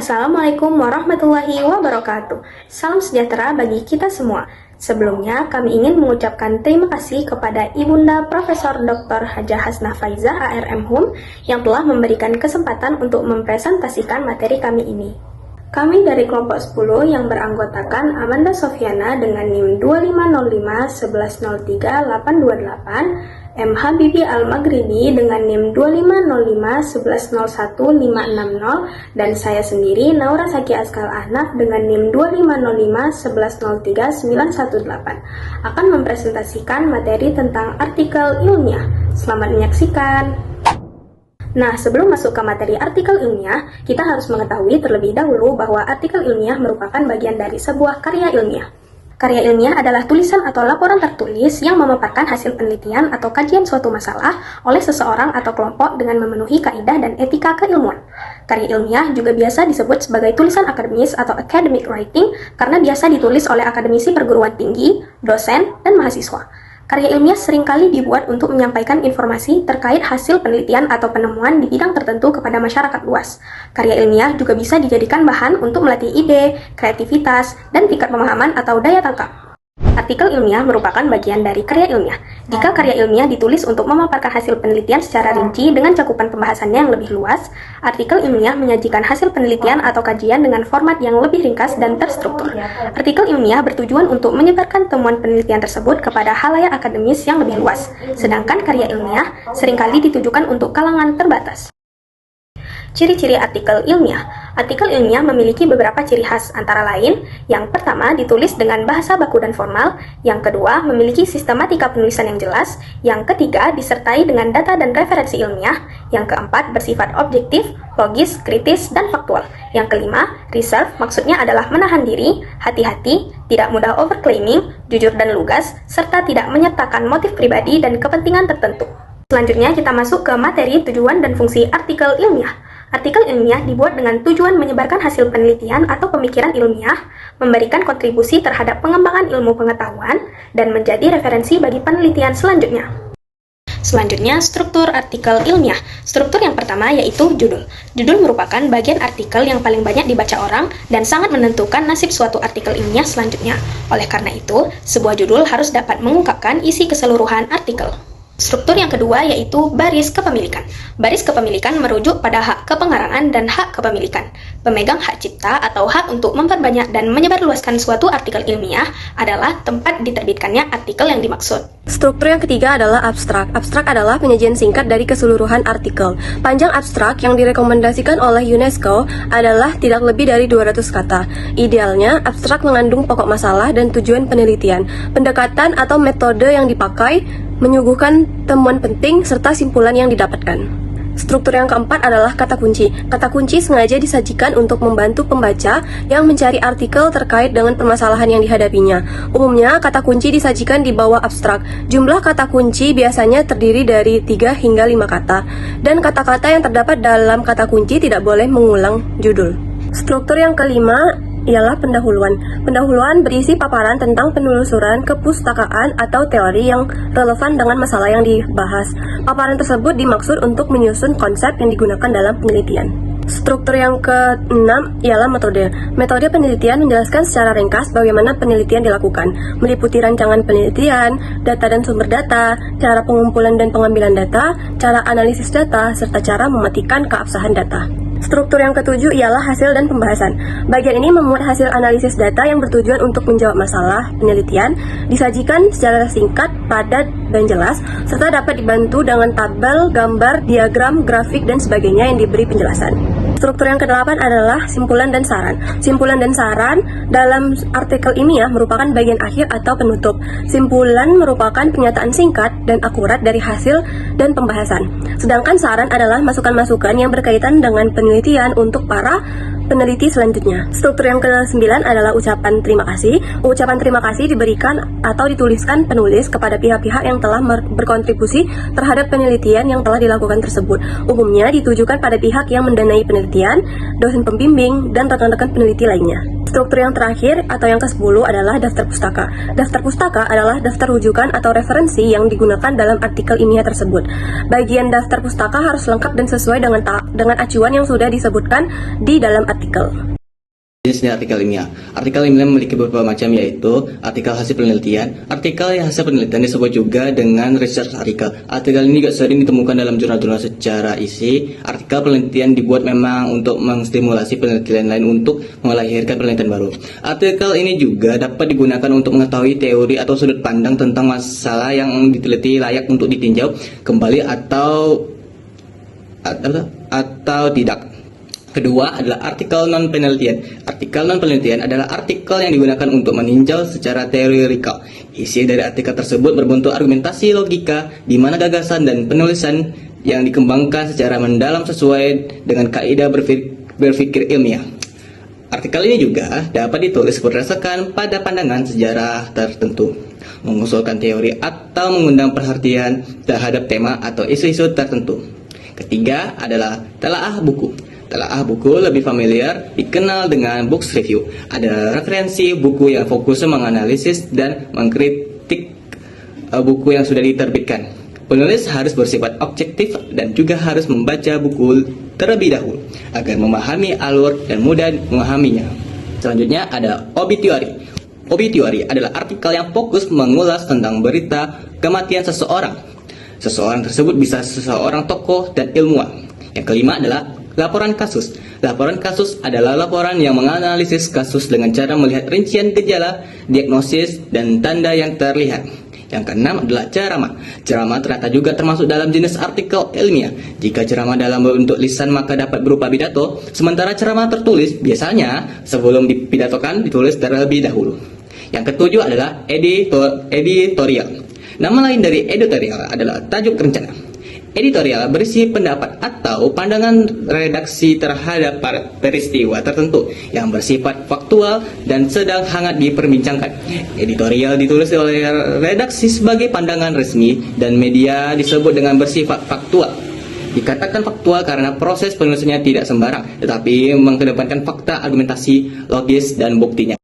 Assalamualaikum warahmatullahi wabarakatuh. Salam sejahtera bagi kita semua. Sebelumnya, kami ingin mengucapkan terima kasih kepada Ibunda Profesor Dr. Hajah Hasnah Faizah ARM Hum yang telah memberikan kesempatan untuk mempresentasikan materi kami ini. Kami dari kelompok 10 yang beranggotakan Amanda Sofiana dengan NIM 2505 1103 828, M. Habibi Al-Maghribi dengan NIM 2505 1101 560, dan saya sendiri Naura Saki Askal Ahnaf dengan NIM 2505 1103 918 akan mempresentasikan materi tentang artikel ilmiah. Selamat menyaksikan. Nah, sebelum masuk ke materi artikel ilmiah, kita harus mengetahui terlebih dahulu bahwa artikel ilmiah merupakan bagian dari sebuah karya ilmiah. Karya ilmiah adalah tulisan atau laporan tertulis yang memaparkan hasil penelitian atau kajian suatu masalah oleh seseorang atau kelompok dengan memenuhi kaidah dan etika keilmuan. Karya ilmiah juga biasa disebut sebagai tulisan akademis atau academic writing karena biasa ditulis oleh akademisi perguruan tinggi, dosen, dan mahasiswa. Karya ilmiah seringkali dibuat untuk menyampaikan informasi terkait hasil penelitian atau penemuan di bidang tertentu kepada masyarakat luas. Karya ilmiah juga bisa dijadikan bahan untuk melatih ide, kreativitas, dan tingkat pemahaman atau daya tangkap. Artikel ilmiah merupakan bagian dari karya ilmiah. Jika karya ilmiah ditulis untuk memaparkan hasil penelitian secara rinci dengan cakupan pembahasannya yang lebih luas, artikel ilmiah menyajikan hasil penelitian atau kajian dengan format yang lebih ringkas dan terstruktur. Artikel ilmiah bertujuan untuk menyebarkan temuan penelitian tersebut kepada khalayak akademis yang lebih luas, sedangkan karya ilmiah seringkali ditujukan untuk kalangan terbatas. Ciri-ciri artikel ilmiah. Artikel ilmiah memiliki beberapa ciri khas, antara lain, yang pertama ditulis dengan bahasa baku dan formal, yang kedua memiliki sistematika penulisan yang jelas, yang ketiga disertai dengan data dan referensi ilmiah, yang keempat bersifat objektif, logis, kritis, dan faktual, yang kelima reserve maksudnya adalah menahan diri, hati-hati, tidak mudah overclaiming, jujur dan lugas, serta tidak menyertakan motif pribadi dan kepentingan tertentu. Selanjutnya kita masuk ke materi tujuan dan fungsi artikel ilmiah. Artikel ilmiah dibuat dengan tujuan menyebarkan hasil penelitian atau pemikiran ilmiah, memberikan kontribusi terhadap pengembangan ilmu pengetahuan, dan menjadi referensi bagi penelitian selanjutnya. Selanjutnya, struktur artikel ilmiah. Struktur yang pertama yaitu judul. Judul merupakan bagian artikel yang paling banyak dibaca orang dan sangat menentukan nasib suatu artikel ilmiah selanjutnya. Oleh karena itu, sebuah judul harus dapat mengungkapkan isi keseluruhan artikel. Struktur yang kedua yaitu baris kepemilikan. Baris kepemilikan merujuk pada hak kepengarangan dan hak kepemilikan. Pemegang hak cipta atau hak untuk memperbanyak dan menyebarluaskan suatu artikel ilmiah adalah tempat diterbitkannya artikel yang dimaksud. Struktur yang ketiga adalah abstrak. Abstrak adalah penyajian singkat dari keseluruhan artikel. Panjang abstrak yang direkomendasikan oleh UNESCO adalah tidak lebih dari 200 kata. Idealnya, abstrak mengandung pokok masalah dan tujuan penelitian. Pendekatan atau metode yang dipakai menyuguhkan temuan penting serta simpulan yang didapatkan. Struktur yang keempat adalah kata kunci. Kata kunci sengaja disajikan untuk membantu pembaca yang mencari artikel terkait dengan permasalahan yang dihadapinya. Umumnya, kata kunci disajikan di bawah abstrak. Jumlah kata kunci biasanya terdiri dari 3 hingga 5 kata, dan kata-kata yang terdapat dalam kata kunci tidak boleh mengulang judul. Struktur yang kelima ialah pendahuluan. Pendahuluan berisi paparan tentang penelusuran kepustakaan atau teori yang relevan dengan masalah yang dibahas. Paparan tersebut dimaksud untuk menyusun konsep yang digunakan dalam penelitian. Struktur yang keenam ialah metode. Metode penelitian menjelaskan secara ringkas bagaimana penelitian dilakukan, meliputi rancangan penelitian, data dan sumber data, cara pengumpulan dan pengambilan data, cara analisis data, serta cara mematikan keabsahan data. Struktur yang ketujuh ialah hasil dan pembahasan. Bagian ini memuat hasil analisis data yang bertujuan untuk menjawab masalah penelitian, disajikan secara singkat, padat, dan jelas, serta dapat dibantu dengan tabel, gambar, diagram, grafik, dan sebagainya yang diberi penjelasan. Struktur yang kedelapan adalah simpulan dan saran. Simpulan dan saran dalam artikel ilmiah merupakan bagian akhir atau penutup. Simpulan merupakan pernyataan singkat dan akurat dari hasil dan pembahasan. Sedangkan saran adalah masukan-masukan yang berkaitan dengan penelitian untuk para peneliti selanjutnya. Struktur yang ke-9 adalah ucapan terima kasih. Ucapan terima kasih diberikan atau dituliskan penulis kepada pihak-pihak yang telah berkontribusi terhadap penelitian yang telah dilakukan tersebut. Umumnya ditujukan pada pihak yang mendanai penelitian, dosen pembimbing, dan rekan-rekan peneliti lainnya. Struktur yang terakhir atau yang ke-10 adalah daftar pustaka. Daftar pustaka adalah daftar rujukan atau referensi yang digunakan dalam artikel ilmiah tersebut. Bagian daftar pustaka harus lengkap dan sesuai dengan acuan yang sudah disebutkan di dalam artikel. Jenisnya artikel ilmiah. Artikel ilmiah memiliki beberapa macam, yaitu artikel hasil penelitian. Artikel yang hasil penelitian disebut juga dengan research article. Artikel ini juga sering ditemukan dalam jurnal-jurnal secara isi. Artikel penelitian dibuat memang untuk menstimulasi penelitian lain untuk melahirkan penelitian baru. Artikel ini juga dapat digunakan untuk mengetahui teori atau sudut pandang tentang masalah yang diteliti layak untuk ditinjau kembali atau tidak. Kedua adalah artikel non-penelitian. Artikel non-penelitian adalah artikel yang digunakan untuk meninjau secara teoritikal. Isi dari artikel tersebut berbentuk argumentasi logika, di mana gagasan dan penulisan yang dikembangkan secara mendalam sesuai dengan kaidah berpikir ilmiah. Artikel ini juga dapat ditulis berdasarkan pada pandangan sejarah tertentu, mengusulkan teori atau mengundang perhatian terhadap tema atau isu-isu tertentu. Ketiga adalah telaah buku. Telaah buku lebih familiar dikenal dengan books review. Ada referensi buku yang fokus menganalisis dan mengkritik buku yang sudah diterbitkan. Penulis harus bersifat objektif dan juga harus membaca buku terlebih dahulu agar memahami alur dan mudah memahaminya. Selanjutnya ada obituary. Obituary adalah artikel yang fokus mengulas tentang berita kematian seseorang. Seseorang tersebut bisa seseorang tokoh dan ilmuwan. Yang kelima adalah laporan kasus. Laporan kasus adalah laporan yang menganalisis kasus dengan cara melihat rincian gejala, diagnosis, dan tanda yang terlihat. Yang keenam adalah ceramah. Ceramah ternyata juga termasuk dalam jenis artikel ilmiah. Jika ceramah dalam bentuk lisan maka dapat berupa pidato, sementara ceramah tertulis biasanya sebelum dipidatokan ditulis terlebih dahulu. Yang ketujuh adalah editorial. Nama lain dari editorial adalah tajuk rencana. Editorial berisi pendapat atau pandangan redaksi terhadap peristiwa tertentu yang bersifat faktual dan sedang hangat diperbincangkan. Editorial ditulis oleh redaksi sebagai pandangan resmi dan media disebut dengan bersifat faktual. Dikatakan faktual karena proses penulisannya tidak sembarang, tetapi mengedepankan fakta, argumentasi, logis, dan buktinya.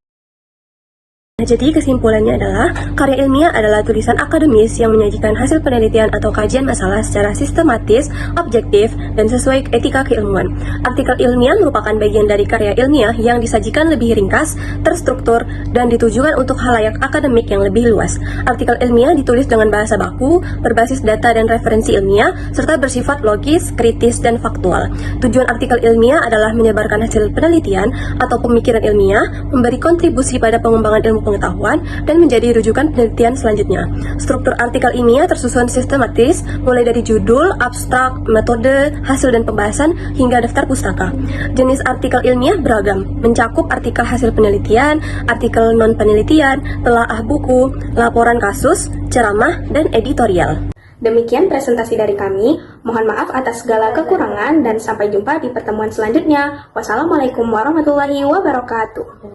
Jadi kesimpulannya adalah, karya ilmiah adalah tulisan akademis yang menyajikan hasil penelitian atau kajian masalah secara sistematis, objektif, dan sesuai etika keilmuan. Artikel ilmiah merupakan bagian dari karya ilmiah yang disajikan lebih ringkas, terstruktur, dan ditujukan untuk halayak akademik yang lebih luas. Artikel ilmiah ditulis dengan bahasa baku, berbasis data dan referensi ilmiah, serta bersifat logis, kritis, dan faktual. Tujuan artikel ilmiah adalah menyebarkan hasil penelitian atau pemikiran ilmiah, memberi kontribusi pada pengembangan ilmu pengetahuan, dan menjadi rujukan penelitian selanjutnya. Struktur artikel ilmiah tersusun sistematis, mulai dari judul, abstrak, metode, hasil dan pembahasan, hingga daftar pustaka. Jenis artikel ilmiah beragam, mencakup artikel hasil penelitian, artikel non-penelitian, telaah buku, laporan kasus, ceramah, dan editorial. Demikian presentasi dari kami. Mohon maaf atas segala kekurangan dan sampai jumpa di pertemuan selanjutnya. Wassalamualaikum warahmatullahi wabarakatuh.